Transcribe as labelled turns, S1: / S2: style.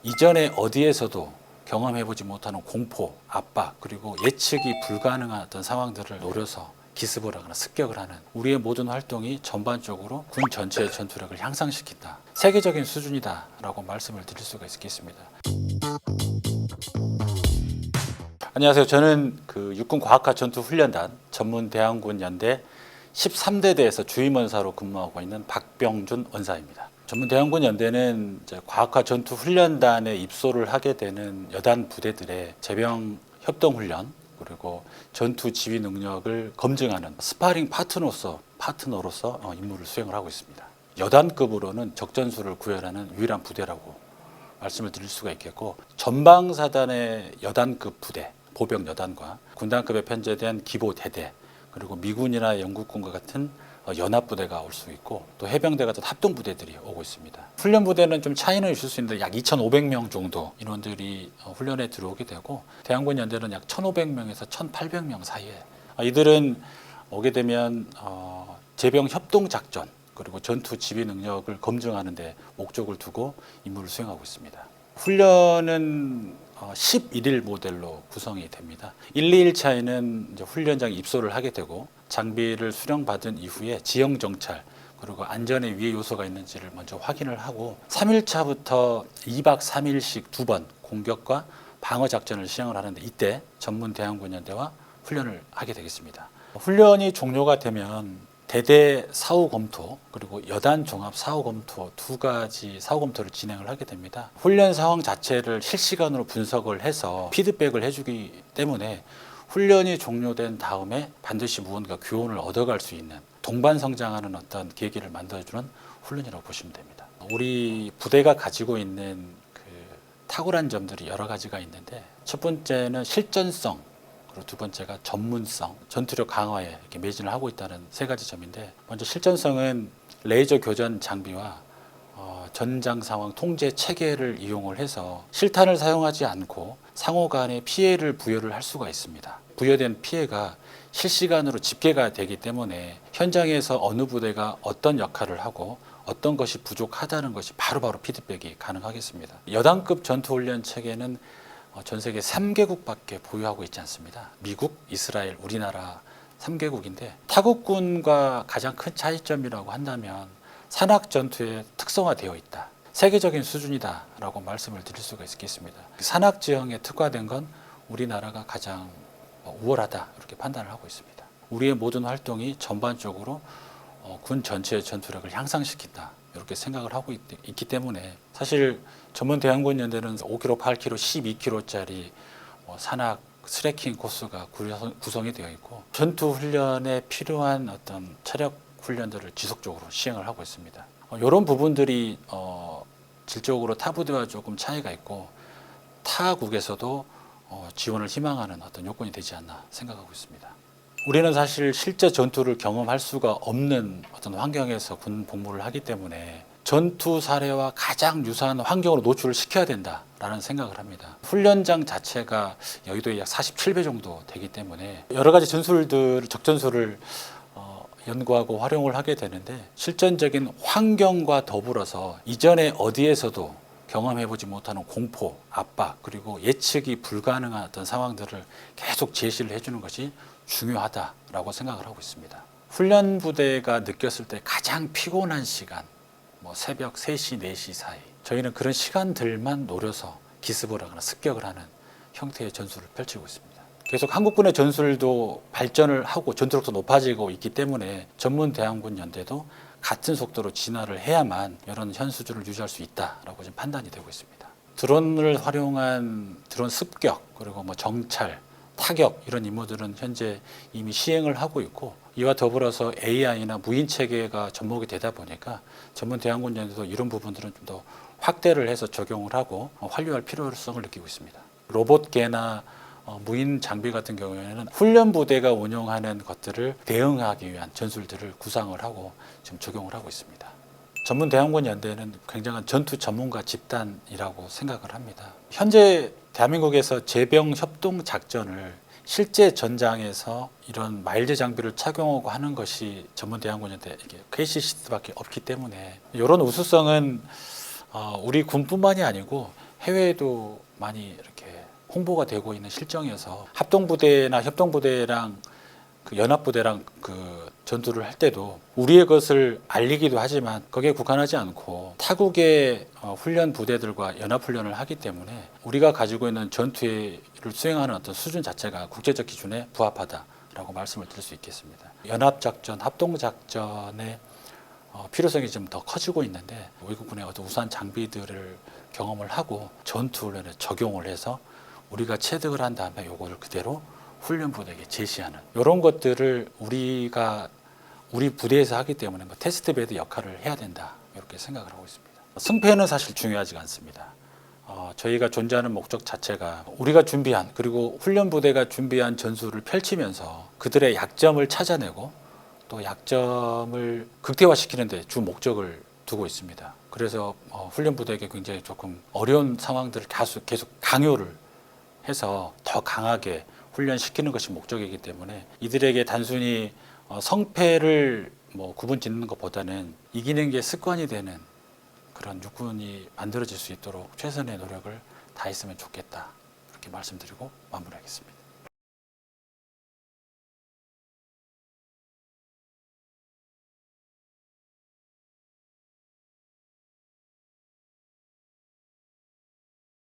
S1: 이전에 어디에서도 경험해보지 못하는 공포, 압박, 그리고 예측이 불가능한 어떤 상황들을 노려서 기습을 하거나 습격을 하는 우리의 모든 활동이 전반적으로 군 전체의 전투력을 향상시킨다. 세계적인 수준이다 라고 말씀을 드릴 수가 있겠습니다. 안녕하세요. 저는 육군과학과 전투훈련단 전문대항군 연대 13대대에서 주임원사로 근무하고 있는 박병준 원사입니다. 전문대항군 연대는 과학과 전투훈련단에 입소를 하게 되는 여단 부대들의 제병 협동훈련 그리고 전투 지휘 능력을 검증하는 스파링 파트너로서 임무를 수행을 하고 있습니다. 여단급으로는 적전수를 구현하는 유일한 부대라고 말씀을 드릴 수가 있겠고, 전방사단의 여단급 부대, 보병 여단과 군단급에 편제된 기보 대대, 그리고 미군이나 영국군과 같은 연합부대가 올 수 있고, 또 해병대 같은 합동부대들이 오고 있습니다. 훈련부대는 좀 차이는 있을 수 있는데 약 2,500명 정도 인원들이 훈련에 들어오게 되고, 대항군 연대는 약 1,500명에서 1,800명 사이에 이들은 오게 되면 제병 협동작전 그리고 전투 지휘 능력을 검증하는 데 목적을 두고 임무를 수행하고 있습니다. 훈련은 11일 모델로 구성이 됩니다. 1, 2일 차에는 훈련장에 입소를 하게 되고, 장비를 수령받은 이후에 지형 정찰 그리고 안전에 위해 요소가 있는지를 먼저 확인을 하고, 3일 차부터 2박 3일씩 2번 공격과 방어 작전을 시행을 하는데, 이때 전문 대항군 연대와 훈련을 하게 되겠습니다. 훈련이 종료가 되면 대대 사후 검토 그리고 여단 종합 사후 검토 두 가지 사후 검토를 진행을 하게 됩니다. 훈련 상황 자체를 실시간으로 분석을 해서 피드백을 해주기 때문에 훈련이 종료된 다음에 반드시 무언가 교훈을 얻어갈 수 있는 동반 성장하는 어떤 계기를 만들어주는 훈련이라고 보시면 됩니다. 우리 부대가 가지고 있는 탁월한 점들이 여러 가지가 있는데, 첫 번째는 실전성, 그리고 두 번째가 전문성, 전투력 강화에 이렇게 매진을 하고 있다는 세 가지 점인데, 먼저 실전성은 레이저 교전 장비와 전장 상황 통제 체계를 이용을 해서 실탄을 사용하지 않고 상호 간에 피해를 부여를 할 수가 있습니다. 부여된 피해가 실시간으로 집계가 되기 때문에 현장에서 어느 부대가 어떤 역할을 하고 어떤 것이 부족하다는 것이 바로바로 피드백이 가능하겠습니다. 여단급 전투훈련 체계는 전 세계 3개국밖에 보유하고 있지 않습니다. 미국, 이스라엘, 우리나라 3개국인데, 타국군과 가장 큰 차이점이라고 한다면 산악 전투에 특성화되어 있다. 세계적인 수준이다 라고 말씀을 드릴 수가 있겠습니다. 산악 지형에 특화된 건 우리나라가 가장 우월하다 이렇게 판단을 하고 있습니다. 우리의 모든 활동이 전반적으로 군 전체의 전투력을 향상시킨다 이렇게 생각을 하고 있기 때문에, 사실 전문 대항군 연대는 5km, 8km, 12km짜리 산악 트레킹 코스가 구성이 되어 있고, 전투 훈련에 필요한 어떤 체력 훈련들을 지속적으로 시행을 하고 있습니다. 이런 부분들이 질적으로 타 부대와 조금 차이가 있고, 타국에서도 지원을 희망하는 어떤 요건이 되지 않나 생각하고 있습니다. 우리는 사실 실제 전투를 경험할 수가 없는 어떤 환경에서 군 복무를 하기 때문에 전투 사례와 가장 유사한 환경으로 노출을 시켜야 된다라는 생각을 합니다. 훈련장 자체가 여의도에 약 47배 정도 되기 때문에 여러 가지 적전술을 연구하고 활용을 하게 되는데, 실전적인 환경과 더불어서 이전에 어디에서도 경험해보지 못하는 공포, 압박, 그리고 예측이 불가능한 어떤 상황들을 계속 제시를 해주는 것이 중요하다라고 생각을 하고 있습니다. 훈련 부대가 느꼈을 때 가장 피곤한 시간, 새벽 3시, 4시 사이, 저희는 그런 시간들만 노려서 기습을 하거나 습격을 하는 형태의 전술을 펼치고 있습니다. 계속 한국군의 전술도 발전을 하고 전투력도 높아지고 있기 때문에 전문 대항군 연대도 같은 속도로 진화를 해야만 이런 현 수준을 유지할 수 있다라고 지금 판단이 되고 있습니다. 드론을 활용한 드론 습격, 그리고 정찰, 타격 이런 임무들은 현재 이미 시행을 하고 있고, 이와 더불어서 AI나 무인 체계가 접목이 되다 보니까 전문 대항군 연대도 이런 부분들은 좀 더 확대를 해서 적용을 하고 활용할 필요성을 느끼고 있습니다. 로봇계나 무인 장비 같은 경우에는 훈련 부대가 운영하는 것들을 대응하기 위한 전술들을 구상을 하고 지금 적용을 하고 있습니다. 전문 대항군 연대는 굉장한 전투 전문가 집단이라고 생각을 합니다. 현재 대한민국에서 제병 협동 작전을 실제 전장에서 이런 마일드 장비를 착용하고 하는 것이 전문 대항군 연대 KCC밖에 없기 때문에, 이런 우수성은 우리 군뿐만이 아니고 해외에도 많이 이렇게 홍보가 되고 있는 실정이어서 합동부대나 협동부대랑 그 연합부대랑 그 전투를 할 때도 우리의 것을 알리기도 하지만 거기에 국한하지 않고 타국의 훈련 부대들과 연합훈련을 하기 때문에 우리가 가지고 있는 전투를 수행하는 어떤 수준 자체가 국제적 기준에 부합하다라고 말씀을 드릴 수 있겠습니다. 연합작전, 합동작전의 필요성이 좀 더 커지고 있는데 외국군의 어떤 우수한 장비들을 경험을 하고 전투훈련에 적용을 해서 우리가 체득을 한 다음에 요거를 그대로 훈련 부대에게 제시하는 이런 것들을 우리가 우리 부대에서 하기 때문에 뭐 테스트베드 역할을 해야 된다 이렇게 생각을 하고 있습니다. 승패는 사실 중요하지 않습니다. 저희가 존재하는 목적 자체가 우리가 준비한 그리고 훈련 부대가 준비한 전술을 펼치면서 그들의 약점을 찾아내고 또 약점을 극대화시키는 데 주 목적을 두고 있습니다. 그래서 훈련 부대에게 굉장히 조금 어려운 상황들을 계속 강요를 해서 더 강하게 훈련시키는 것이 목적이기 때문에 이들에게 단순히 성패를 뭐 구분 짓는 것보다는 이기는 게 습관이 되는 그런 육군이 만들어질 수 있도록 최선의 노력을 다했으면 좋겠다. 그렇게 말씀드리고 마무리하겠습니다.